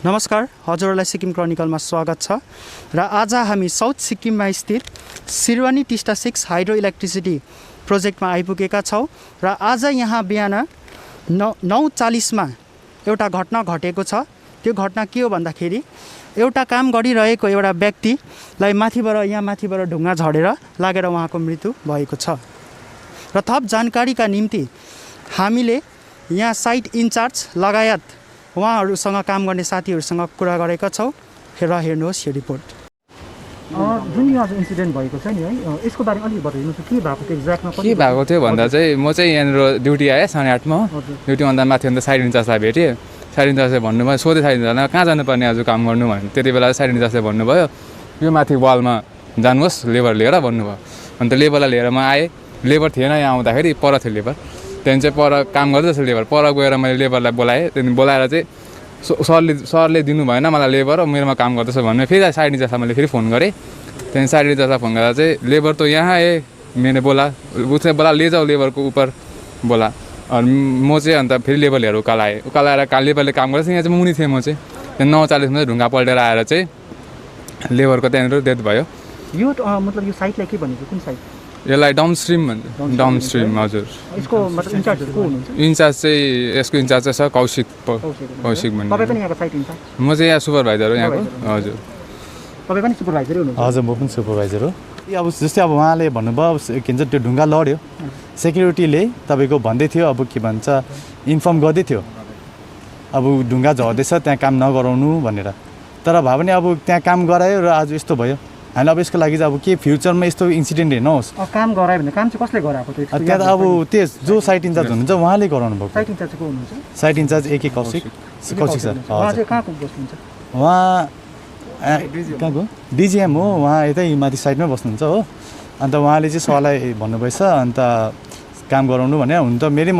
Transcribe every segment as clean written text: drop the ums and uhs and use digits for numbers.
नमस्कार, हजुरहरूलाई सिक्किम क्रोनिकलमा स्वागत छ र आज हामी साउथ सिक्किममा स्थित सिरवानी टिस्टा 6 हाइड्रो इलेक्ट्रिसिटी प्रोजेक्टमा आइपुगेका छौँ र आज यहाँ बिहान 9:40मा एउटा घटना घटेको छ। त्यो घटना के हो भन्दाखेरि एउटा काम गरिरहेको एउटा व्यक्तिलाई माथिबाट ढुङ्गा झरेर लागेर उहाँको मृत्यु भएको छ र थप जानकारीका निम्ति हामीले यहाँ साइट इन्चार्ज लगायत उहाँहरूसँग काम गर्ने साथीहरूसँग कुरा गरेका छौँ र हेर्नुहोस् यो रिपोर्ट। जुन यो आज इन्सिडेन्ट भएको छ नि है, यसको बारेमा अलिक बताइदिनुहोस् के भएको थियो एक्ज्याक्टमा? के भएको थियो भन्दा चाहिँ म चाहिँ यहाँनिर ड्युटी आएँ 8:30मा। ड्युटी भन्दा माथि अन्त साइड इन्चार्जलाई भेटेँ। साइड इन्चार्जले भन्नुभयो, सोधेँ साइड इन्चार्जलाई कहाँ जानुपर्ने आज काम गर्नु भने। त्यति बेला साइड इन्चार्जले भन्नुभयो यो माथि वालमा जानुहोस् लेबर लिएर भन्नुभयो। अन्त लेबरलाई लिएर म आएँ। लेबर थिएन यहाँ आउँदाखेरि, पर थियो लेबर। त्यहाँदेखि चाहिँ पर काम गर्दैछ लेबर। पर गएर मैले लेबरलाई बोलाएँ। त्यहाँदेखि बोलाएर चाहिँ सरले दिनु भएन मलाई लेबर, मेरोमा काम गर्दैछ भन्ने। फेरि साइड इन्चार्जलाई मैले फेरि फोन गरेँ। त्यहाँदेखि साइड इन्चार्जलाई फोन गर्दा चाहिँ लेबर तो यहाँ है, मैंने बोला उसने बोला ले जाओ लेबर को ऊपर बोला। और म चाहिँ अन्त फेरि लेबर लिएर उकालो आएँ। उकालो आएर लेबरले काम गर्दैछ। यहाँ चाहिँ मुनि थिएँ म चाहिँ। त्यहाँदेखि 9:40मा चाहिँ ढुङ्गा पल्टेर आएर चाहिँ लेबरको त्यहाँनिर डेथ भयो। यो मतलब यो साइटलाई के भनेको, कुन साइट? यसलाई डाउनस्ट्रिम भन्छ। डाउनस्ट्रिम हजुर। यसको मतलब इन्चार्ज को हुनुहुन्छ? इन्चार्ज चाहिँ यसको इन्चार्ज चाहिँ छ कौशिक भन्ने। तपाईँ पनि यहाँको साइट इन्चार्ज? म चाहिँ यहाँ सुपरभाइजर हो यहाँको। हजुर। तपाईँ पनि सुपरभाइजरै हुनुहुन्छ? हजुर, म पनि सुपरभाइजर हो। अब जस्तै अब उहाँले भन्नुभयो के भन्छ त्यो ढुङ्गा लड्यो, सेक्युरिटीले तपाईँको भन्दै थियो अब के भन्छ इन्फर्म गर्दै थियो अब ढुङ्गा झर्दैछ त्यहाँ काम नगराउनु भनेर। तर भए पनि अब त्यहाँ काम गरायो र आज यस्तो भयो। हामी अब यसको लागि चाहिँ अब के फ्युचरमा यस्तो इन्सिडेन्ट नहोस्। काम गरायो भने काम चाहिँ कसले गराएको थियो? त्यहाँ त अब त्यस जो साइट इन्चार्ज हुनुहुन्छ उहाँले गराउनु भएको। साइट इन्चार्ज को हुनुहुन्छ? साइट इन्चार्ज एके कौशिक सर। उहाँ चाहिँ कहाँको बस्नुहुन्छ? उहाँ कहाँको डिजिएम हो। उहाँ यतै माथि साइडमै बस्नुहुन्छ हो। अन्त उहाँले चाहिँ सरलाई भन्नुभएछ अन्त काम गराउनु भने। हुन त मैले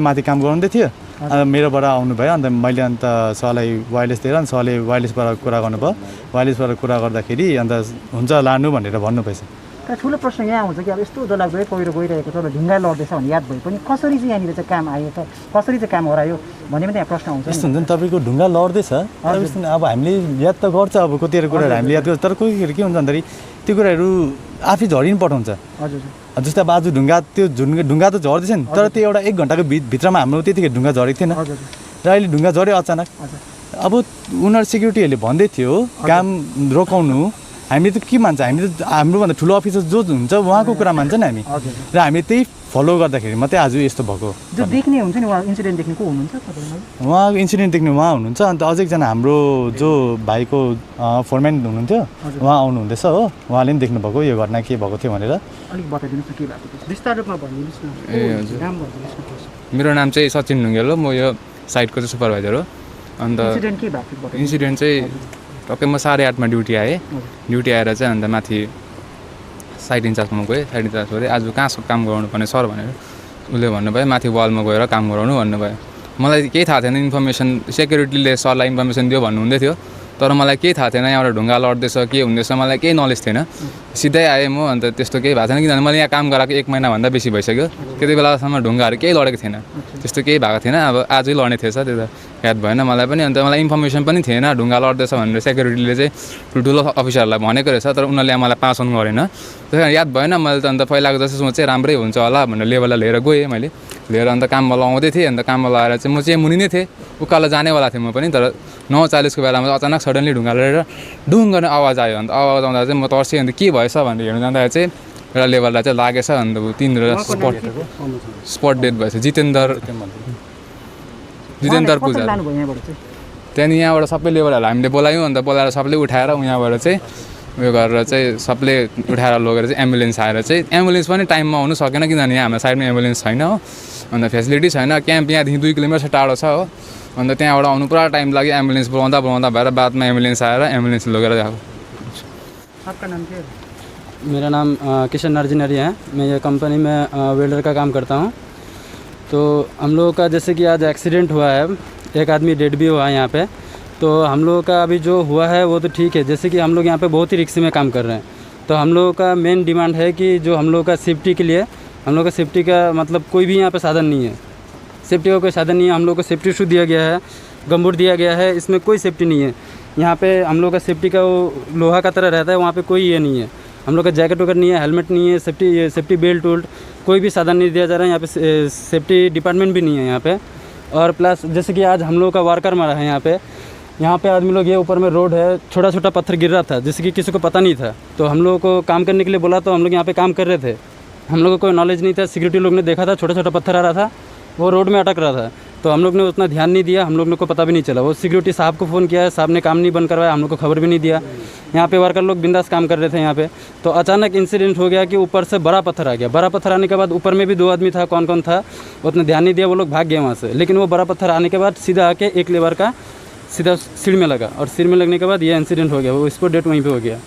माथि काम गराउँदै थिएँ। अन्त मेरोबाट आउनुभयो। अन्त मैले अन्त सरलाई वायरलेस दिएर अन्त सरले वायरलेसबाट कुरा गर्नुभयो। वायरलेसबाट कुरा गर्दाखेरि अन्त हुन्छ लानु भनेर भन्नुभएछ। ठुलो प्रश्न यहाँ आउँछ कि अब यस्तो जग्गा पहिरो गइरहेको छ र ढुङ्गा लड्दैछ भने याद भए पनि कसरी चाहिँ यहाँनिर चाहिँ काम आयो त, कसरी चाहिँ काम गरायो भन्ने पनि यहाँ प्रश्न आउँछ। यस्तो हुन्छ नि तपाईँको ढुङ्गा लड्दैछ अब हामीले याद त गर्छ अब कतिवटा कुराहरू हामीले याद गर्छ। तर कोही के हुन्छ भन्दाखेरि त्यो कुराहरू आफै झरिनु पठाउँछ। हजुर। जस्तै अब आज ढुङ्गा त झर्दैछ नि, तर त्यो एउटा 1 घन्टाको भित्रमा हाम्रो त्यतिखेर ढुङ्गा झरेको थिएन र अहिले ढुङ्गा झऱ्यो अचानक। अब उनीहरू सेक्युरिटीहरूले भन्दै थियो काम रोकाउनु। हामीले त के मान्छ, हामीले त हाम्रोभन्दा ठुलो अफिसर जो हुन्छ उहाँको कुरा मान्छ नि हामी। र हामीले त्यही फलो गर्दाखेरि मात्रै आज यस्तो भएको। जो देख्ने हुन्छ नि उहाँ इन्सिडेन्ट देख्ने को हुनुहुन्छ? उहाँको इन्सिडेन्ट देख्ने उहाँ हुनुहुन्छ। अन्त अझै एकजना हाम्रो जो भाइको फोरम्यान हुनुहुन्थ्यो उहाँ आउनुहुँदैछ हो। उहाँले पनि देख्नुभएको यो घटना के भएको थियो भनेर। अलिक बताइदिनुहोस् न के भएको थियो, विस्तार रूपमा भनिदिनुहोस् न। ए हजुर, मेरो नाम चाहिँ सचिन ढुङ्गेल हो। म यो साइटको चाहिँ सुपरभाइजर हो। अन्त इन्सिडेन्ट के भएको थियो? इन्सिडेन्ट चाहिँ टक्कै म 8:30मा ड्युटी आएँ। ड्युटी आएर चाहिँ अन्त माथि साइड इन्चार्जमा गएँ। साइड इन्चार्ज गएर आज कहाँ काम गराउनु पर्ने सर भनेर उसले भन्नुभयो माथि वालमा गएर काम गराउनु भन्नुभयो। मलाई केही थाहा थिएन इन्फर्मेसन, सेक्युरिटीले सरलाई इन्फर्मेसन दियो भन्नुहुँदै थियो। तर मलाई केही थाहा थिएन यहाँबाट ढुङ्गा लड्दैछ के हुँदैछ, मलाई केही नलेज थिएन। सिधै आएँ म। अन्त त्यस्तो केही भएको छैन किनभने मैले यहाँ काम गराएको 1 महिनाभन्दा बेसी भइसक्यो। त्यति बेलासम्म ढुङ्गाहरू केही लडेको थिएन, त्यस्तो केही भएको थिएन। अब आजै लड्ने थिएछ त्यो त याद भएन मलाई पनि। अन्त मलाई इन्फर्मेसन पनि थिएन ढुङ्गा लड्दैछ भनेर सेक्युरिटीले चाहिँ ठुल्ठुलो अफिसरहरूलाई भनेको रहेछ। तर उनीहरूले मलाई पास अन गरेन। त्यही कारण याद भएन। मैले त अन्त पहिलाको जस्तो सोचेँ राम्रै हुन्छ होला भनेर लेबरलाई लिएर गएँ। मैले लिएर अन्त काममा लगाउँदै थिएँ। अन्त काममा लगाएर चाहिँ म चाहिँ मुनि नै थिएँ, उकालो जानेवाला थिएँ म पनि। तर 9:40को बेलामा अचानक सडनली ढुङ्गा लडेर डुङ गर्ने आवाज आयो। अन्त आवाज आउँदा चाहिँ म तर्सेँ। अन्त के भएछ भनेर हेर्नु जाँदा चाहिँ एउटा लेबरलाई चाहिँ लागेछ। अन्त तिनीहरू स्पट डेथ भएछ। जितेन्द्र पूजा। त्यहाँदेखि यहाँबाट सबै लेबरहरूलाई हामीले बोलायौँ। अन्त बोलाएर सबले उठाएर यहाँबाट चाहिँ उयो गरेर चाहिँ सबले उठाएर लगेर चाहिँ एम्बुलेन्स आएर चाहिँ एम्बुलेन्स पनि टाइममा आउनु सकेन किनभने यहाँ हाम्रो साइडमा एम्बुलेन्स छैन हो। अन्त फेसिलिटी छैन। क्याम्प यहाँदेखि 2 किलोमिटर टाढो छ हो। अन्त त्यहाँबाट आउनु पुरा टाइम लाग्यो। एम्बुलेन्स बोलाउँदा भएर बादमा एम्बुलेन्स आएर एम्बुलेन्स लगेर गएको। आपका नाम क्या है? मेरा नाम किशन नर्जिनरी है। मैं ये कंपनी में वेल्डर का काम करता हूँ। तो हम लोगों का जैसे कि आज एक्सीडेंट हुआ है, एक आदमी डेड भी हुआ है यहाँ पे। तो हम लोगों का अभी जो हुआ है वो तो ठीक है। जैसे कि हम लोग यहाँ पे बहुत ही रिस्क में काम कर रहे हैं। तो हम लोगों का मेन डिमांड है कि जो हम लोगों का सेफ्टी के लिए, हम लोग का सेफ्टी का मतलब कोई भी यहाँ पे साधन नहीं है। सेफ्टी का कोई साधन नहीं है। हम लोग को सेफ्टी इशू दिया गया है गमबूट दिया गया है, इसमें कोई सेफ्टी नहीं है। यहाँ पे हम लोग का सेफ्टी का वो लोहा का तरह रहता है, वहाँ पे कोई ये नहीं है। हम लोग का जैकेट वगैरह नहीं है, हेलमेट नहीं है, सेफ्टी बेल्ट उल्ट कोई भी साधन नहीं दिया जा रहा है। यहाँ पे सेफ्टी डिपार्टमेंट भी नहीं है यहाँ पे। और प्लस जैसे कि आज हम लोग का वर्कर मरा है यहाँ पे आदमी लोग, ये ऊपर में रोड है, छोटा छोटा पत्थर गिर रहा था जिससे कि किसी को पता नहीं था। तो हम लोगों को काम करने के लिए बोला, तो हम लोग यहाँ पे काम कर रहे थे। हम लोगों को कोई नॉलेज नहीं था। सिक्योरिटी लोग ने देखा था छोटा छोटा पत्थर आ रहा था, वो रोड में अटक रहा था, तो हम लोग ने उतना ध्यान नहीं दिया, हम लोग को पता भी नहीं चला। वो सिक्योरिटी साहब को फ़ोन किया है, साहब ने काम नहीं बंद करवाया, हम लोग को खबर भी नहीं दिया। यहाँ पे वर्कर लोग बिंदास काम कर रहे थे यहाँ पे, तो अचानक इंसिडेंट हो गया कि ऊपर से बड़ा पत्थर आ गया। बड़ा पत्थर आने के बाद ऊपर में भी 2 आदमी था, कौन कौन था उतना ध्यान नहीं दिया, वो लोग भाग गए वहाँ से। लेकिन वो बड़ा पत्थर आने के बाद सीधा आके एक लेबर का सीधा सिर में लगा, और सिर में लगने के बाद ये इंसिडेंट हो गया। वो स्पॉट डेट वहीं पे हो गया।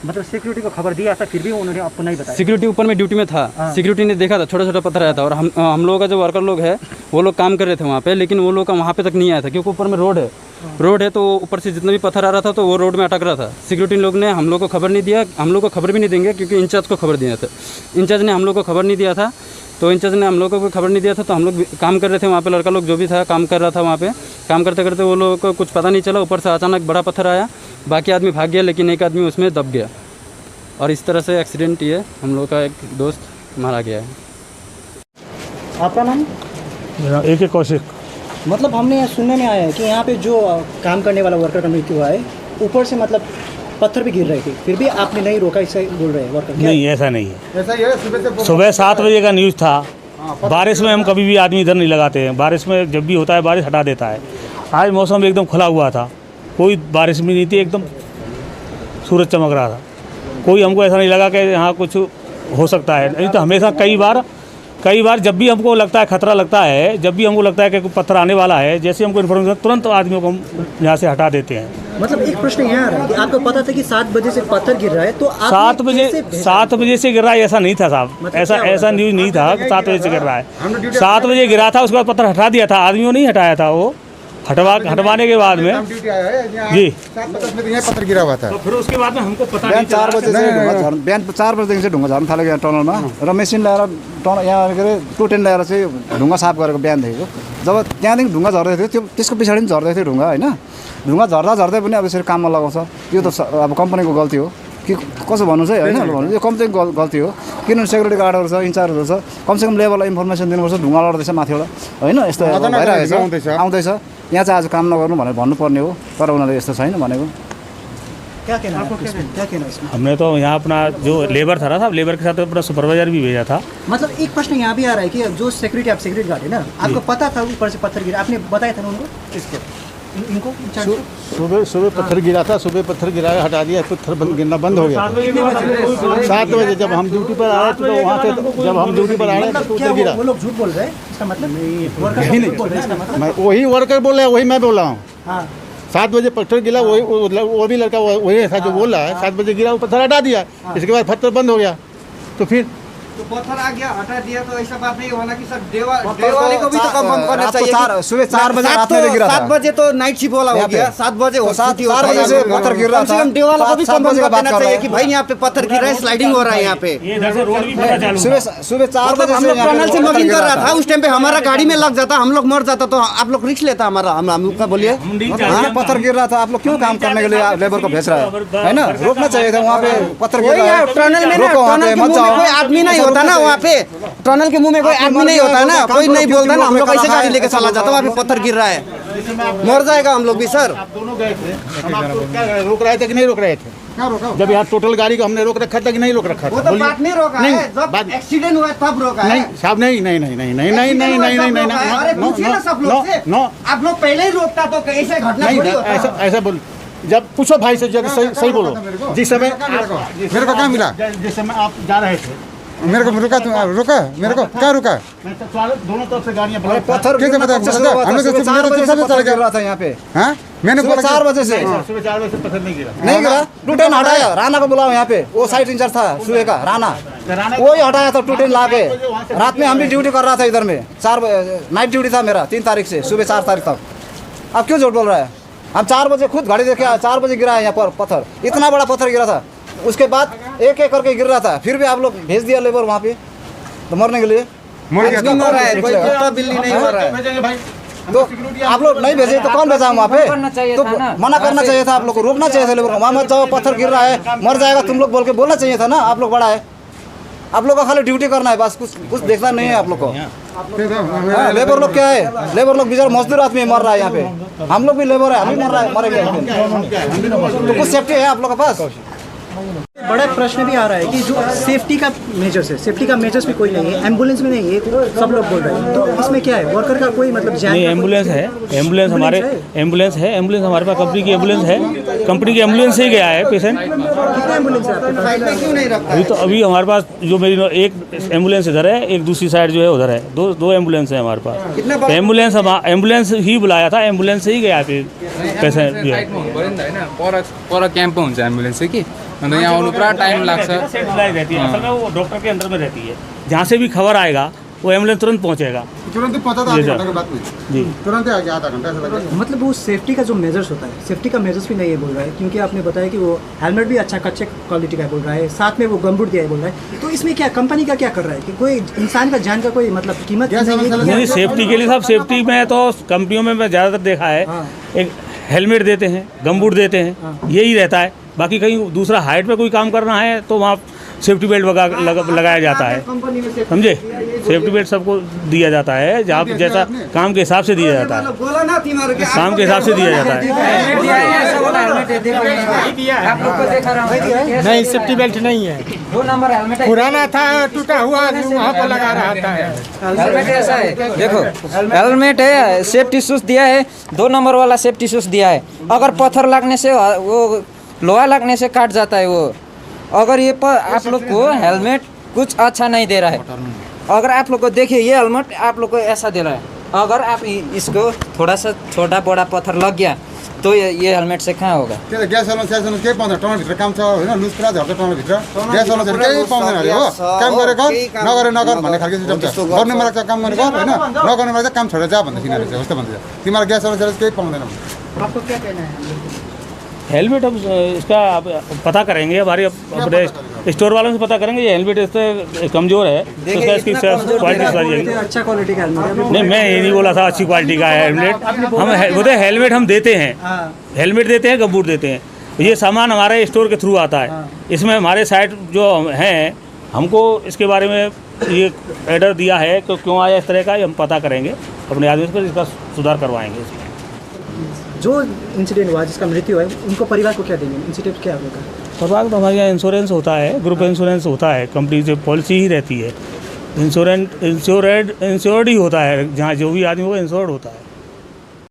मतलब सिक्योरिटी को खबर दिया था, फिर भी उन्होंने आपको नहीं बताया? सिक्योरिटी ऊपर में ड्यूटी में था, सिक्योरिटी ने देखा था छोटा छोटा पत्थर आया था, और हम लोगों का जो वर्कर लोग है वो लोग काम कर रहे थे वहाँ पे, लेकिन वो लोग का वहाँ पे तक नहीं आया था, क्योंकि ऊपर में रोड है तो ऊपर से जितना भी पत्थर आ रहा था तो वो रोड में अटक रहा था। सिक्योरिटी लोग ने हम लोग को खबर नहीं दिया, हम लोग को खबर भी नहीं देंगे क्योंकि इंचार्ज को खबर दिया था। इंचार्ज ने हम लोग को खबर नहीं दिया था, तो इंचार्ज ने हम लोगों को खबर नहीं दिया था, तो हम लोग काम कर रहे थे वहाँ पे। लड़का लोग जो भी था काम कर रहा था वहाँ पे, काम करते करते वो लोगों को कुछ पता नहीं चला, ऊपर से अचानक बड़ा पत्थर आया, बाकी आदमी भाग गया, लेकिन एक आदमी उसमें दब गया, और इस तरह से एक्सीडेंट ये हम लोग का एक दोस्त मारा गया है। आपका नाम? मेरा AK कौशिक। मतलब हमने यहाँ सुनने में आया है कि यहाँ पे जो काम करने वाला वर्कर का मृत्यु हुआ है, ऊपर से मतलब पत्थर भी गिर रहे थे, फिर भी आपने नहीं रोका, इससे बोल रहे हैं वर्कर? नहीं, ऐसा नहीं है। सुबह 7 बजे का न्यूज़ था। बारिश में हम कभी भी आदमी इधर नहीं लगाते हैं, बारिश में जब भी होता है बारिश हटा देता है। आज मौसम एकदम खुला हुआ था, कोई बारिश भी नहीं थी, एकदम सूरज चमक रहा था। कोई हमको ऐसा नहीं लगा कि यहाँ कुछ हो सकता है। नहीं तो हमेशा कई बार जब भी हमको लगता है खतरा लगता है, जब भी हमको लगता है कि कोई पत्थर आने वाला है, जैसे हमको इन्फॉर्मेशन तुरंत आदमियों को हम यहाँ से हटा देते हैं। मतलब एक प्रश्न यहाँ आ रहा है कि आपको पता था कि 7 बजे से पत्थर गिर रहा है, तो आप 7 बजे से गिर रहा है ऐसा नहीं था साहब, मतलब ऐसा न्यूज़ नहीं था कि 7 बजे से गिर रहा है। 7 बजे गिरा था, उसके बाद पत्थर हटा दिया था, आदमियों ने हटाया था। वो हटवाने के बाद में जी पत्थर गिरा हुआ था। तो फिर उसके बाद में हमको पता बिहान 4 बजे चाहिँ बिहान 4 बजेदेखि चाहिँ ढुङ्गा झर्न थालेको यहाँ टनलमा, र मेसिन ल्याएर यहाँ के अरे टोटेन ल्याएर चाहिँ ढुङ्गा साफ गरेको बिहानदेखिको। जब त्यहाँदेखि ढुङ्गा झर्दै थियो, त्यो त्यसको पछाडि पनि झर्दै थियो ढुङ्गा होइन। ढुङ्गा झर्दै पनि अब यसरी काममा लगाउँछ, यो त अब कम्पनीको गल्ती हो कि कसो भन्नु चाहिँ होइन, भन्नु यो कम्पनीको गल्ती हो। किनभने सेक्युरिटी गार्डहरू छ, इन्चार्जहरू छ, कमसेकम लेभललाई इन्फर्मेसन दिनुपर्छ, ढुङ्गा लड्दैछ माथिबाट होइन, यस्तो भइरहेको आउँदैछ, यहाँ चाहिँ आज काम नगर्नु भनेर भन्नुपर्ने हो, तर उनीहरूले यस्तो छैन भनेको। क्या कहना है इसमें? हमने तो यहाँ अपना जो लेबर था ना साहब, लेबर के साथ अपना सुपरवाइजर भी भेजा था। मतलब एक प्रश्न यहाँ भी आ रहा है कि जो सिक्योरिटी गार्ड है ना, आपको पता था ऊपर से पत्थर गिरा, आपने बताया था ना उनको? किसको? इनको? सुबह पत्थर गिरा था, सुबह पत्थर गिराया, हटा दिया, पत्थर गिरना बंद हो गया। 7 बजे जब हम ड्यूटी पर आए तो वहाँ से जब हम ड्यूटी पर आए तो उधर गिरा। वो लोग झूठ बोल रहे हैं, इसका मतलब? नहीं, मैं वही वर्कर बोल रहा है, वही मैं बोल रहा हूँ। हाँ, 7 बजे पत्थर गिरा, वो भी लड़का वही ऐसा जो बोल रहा है। 7 बजे गिरा, वो पत्थर हटा दिया, इसके बाद पत्थर बंद हो गया। तो फिर तो पत्थर आ गया, हटा दिया, तो ऐसा बात नहीं होना कि सर देवाली को भी तो कंफर्म करना चाहिए। सुबह 4 बजे रात में गिरा था। 7 बजे तो नाइट शिफ्ट वाला हो गया, 7 बजे 4 बजे से पत्थर गिर रहा था। देवाला को भी कंफर्म कर देना चाहिए कि भाई यहाँ पे पत्थर गिर रहा है, स्लाइडिंग हो रहा है यहाँ पे। सुबह 4 बजे हम लोग टनल से मॉगिंग कर रहा था, उस टाइम पे हमारा गाड़ी में लग जाता, हम लोग मर जाता, तो आप लोग रिस्क लेता हमारा। हम का बोलिए पत्थर गिर रहा था, आप लोग क्यों काम करने के लिए लेबर को भेज रहा है ना? रोकना चाहिए था, वहाँ पे पत्थर गिर रहा है, टनल में कोई आदमी नहीं होता ना, वहाँ पे टनल के मुंह में कोई आदमी नहीं होता ना, कोई नहीं बोलता ना, हम लोग कैसे गाड़ी लेके चला जाता? वहाँ पे पत्थर गिर रहा है, मर जाएगा हम लोग भी सर। आप दोनों गए थे, हम आपको क्या रोक रहे थे कि नहीं रोक रहे थे? क्या रोका? जब यहाँ टोटल गाड़ी को हमने रोक रखा था कि नहीं रोक रखा था? वो तो बात नहीं रोका है, जब एक्सीडेंट हुआ तब रोका है। नहीं साहब, नहीं। अरे पूछिए ना सब लोग से, आप लोग पहले ही रोकता तो ऐसे घटना थोड़ी होता। ऐसा बोल, जब पूछो भाई से, जब सही बोलो। जिस समय मेरे को क्या मिला, जिस समय आप जा रहे थे मेरे को रुका मेरे को क्या रुका? दोनों तरफ से गाड़ियाँ पत्थर कैसे पता? हमने तो 4 बजे से पत्थर गिर रहा था यहाँ पे। हाँ, मैंने बोला 4 बजे से। सुबह 4 बजे से पत्थर नहीं गिरा, टूटेन हटाया। राणा को बुलाओ यहाँ पे, वो साइड इंचार्ज था सुबह का, राणा, वही हटाया था टूटेन ला के। रात में हम भी ड्यूटी कर रहा था इधर में, 4 नाइट ड्यूटी था मेरा 3 तारीख से सुबह 4 तारीख तक। अब क्यों झूठ बोल रहा है? हम 4 बजे खुद घड़ी देखे, 4 बजे गिरा है यहाँ पर पत्थर, इतना बड़ा पत्थर गिरा था। उसके बाद एक एक करके गिर रहा था, फिर भी आप लोग भेज दिया लेबर वहाँ पे तो मरने के लिए। मर गया, कोई कुत्ता बिल्ली नहीं मर रहा है। तो आप लोग नहीं भेजे तो कौन भेजा वहाँ पे? तो मना करना चाहिए था आप लोग को, रोकना चाहिए था लेबर को। वहाँ मत जाओ, पत्थर गिर रहा है, मर जाएगा तुम लोग बोल के बोलना चाहिए था ना। आप लोग बड़ा है, आप लोग का खाली ड्यूटी करना है बस, कुछ देखना नहीं है आप लोग को। हाँ, लेबर लोग क्या है, लेबर लोग बेचारा मजदूर आदमी मर रहा है यहाँ पे। हम लोग भी लेबर है, हम भी मर रहा है, मरेंगे। तो कुछ सेफ्टी है आप लोग के पास? बड़ा प्रश्न भी आ रहा है कि जो सेफ्टी का मेजर्स है, सेफ्टी का मेजर्स भी कोई नहीं है, एम्बुलेंस में नहीं है, सब लोग बोल रहे हैं। तो इसमें क्या है, वर्कर का कोई मतलब जान? नहीं, एम्बुलेंस है, एम्बुलेंस हमारे एम्बुलेंस है, एम्बुलेंस हमारे पास कंपनी की एम्बुलेंस है, कंपनी की एम्बुलेंस से ही गया है पेशेंट। कितना एम्बुलेंस है आपके पास? अभी हमारे पास जो मेरी एक एम्बुलेंस इधर है, एक दूसरी साइड जो है उधर है, दो एम्बुलेंस है हमारे पास। एम्बुलेंस ही बुलाया था, एम्बुलेंस से ही गया पेशेंट जो है। पर क्याम्प हुन्छ एम्बुलेन्स चाहिँ कि अन्त यहाँ आउनु पुरा टाइम लाग्छ। सेंट्रलाइज रहती है, असल में वो डॉक्टर के अंदर में रहती है, जहाँ से भी खबर आएगा वो एम्बुलेंस तुरंत पहुँचेगा। तुरंत ही पहुंचा था, आधे घंटे के बाद जी, तुरंत ही आ गया, आधा घंटा ऐसा लगा। मतलब वो सेफ्टी का जो मेजर्स होता है, सेफ्टी का मेजर्स भी नहीं है बोल रहा है, क्योंकि आपने बताया कि वो हेलमेट भी अच्छा कच्चे क्वालिटी का बोल रहा है, साथ में वो गमबूट दिया है बोल रहा है। तो इसमें क्या कंपनी का क्या कर रहा है कि कोई इंसान का जान का कोई मतलब कीमत नहीं, सेफ्टी के लिए सब सेफ्टी में तो कंपनियों में मैं ज़्यादातर देखा है, एक हेलमेट देते हैं, गमबूट देते हैं, यही रहता है। बाकी कहीं दूसरा हाइट पे कोई काम करना है तो वहाँ सेफ्टी बेल्ट लगाया जाता है, समझे? सेफ्टी बेल्ट सबको दिया जाता है, जहाँ जैसा काम के हिसाब से दिया जाता है, काम के हिसाब से दिया जाता है। नहीं, सेफ्टी बेल्ट नहीं है, 2 नंबर हेलमेट पुराना था, टूटा हुआ, वहाँ पर लगा रहता है। हेलमेट ऐसा है, देखो हेलमेट है, सेफ्टी शूज दिया है, 2 नंबर वाला सेफ्टी शूज दिया है। अगर पत्थर लगने से, वो लोहा लगने से काट जाता है वो। अगर ये आप लोग को हेलमेट कुछ अच्छा नहीं दे रहा है, अगर आप लोग को देखिए ये हेलमेट आप लोग को ऐसा दे रहा है, अगर आप इसको थोड़ा सा छोटा बड़ा पत्थर लग गया तो ये हेलमेट से कहाँ होगा? त्यो ग्यास वाला केही पाउँदैन, टनलभित्र काम छ होइन, लुज पुरा झर्छ टनलभित्र। ग्यास वाला केही पाउँदैन अरे हो, काम गरे गर, नगरे नगर भन्ने खालको सिस्टम छ। गर्ने मलाई चाहिँ काम गर्ने गर होइन, नगर्ने मलाई चाहिँ काम छोडेर जा भन्दै यिनीहरू चाहिँ कस्तो भन्छ, तिमीलाई ग्यास वाला केही पाउँदैन। आपको क्या कहना है? हेलमेट हम इसका पता करेंगे, हमारे अपने स्टोर वालों से पता करेंगे। ये हेलमेट इससे कमज़ोर है तो इसकी क्वालिटी सारी अच्छा क्वालिटी का हेलमेट नहीं, मैं ये नहीं बोला था अच्छी क्वालिटी का है हेलमेट। हम बोलते हेलमेट हम देते हैं, हेलमेट देते हैं, गमबूट देते हैं। ये सामान हमारे स्टोर के थ्रू आता है। इसमें हमारे साइट जो हैं, हमको इसके बारे में ये एडर दिया है कि क्यों आया इस तरह का, ये हम पता करेंगे अपने आदमी पर, इसका सुधार करवाएंगे। इसमें जो इंसिडेंट हुआ, जिसका मृत्यु है, उनको परिवार को क्या देंगे? इंसिडेंट क्या होगा? परिवार तो हमारे यहाँ इंश्योरेंस होता है, ग्रुप इंश्योरेंस होता है, कंपनी से पॉलिसी ही रहती है, इंश्योर्ड ही होता है, जहाँ जो भी आदमी वो इंश्योर्ड होता है।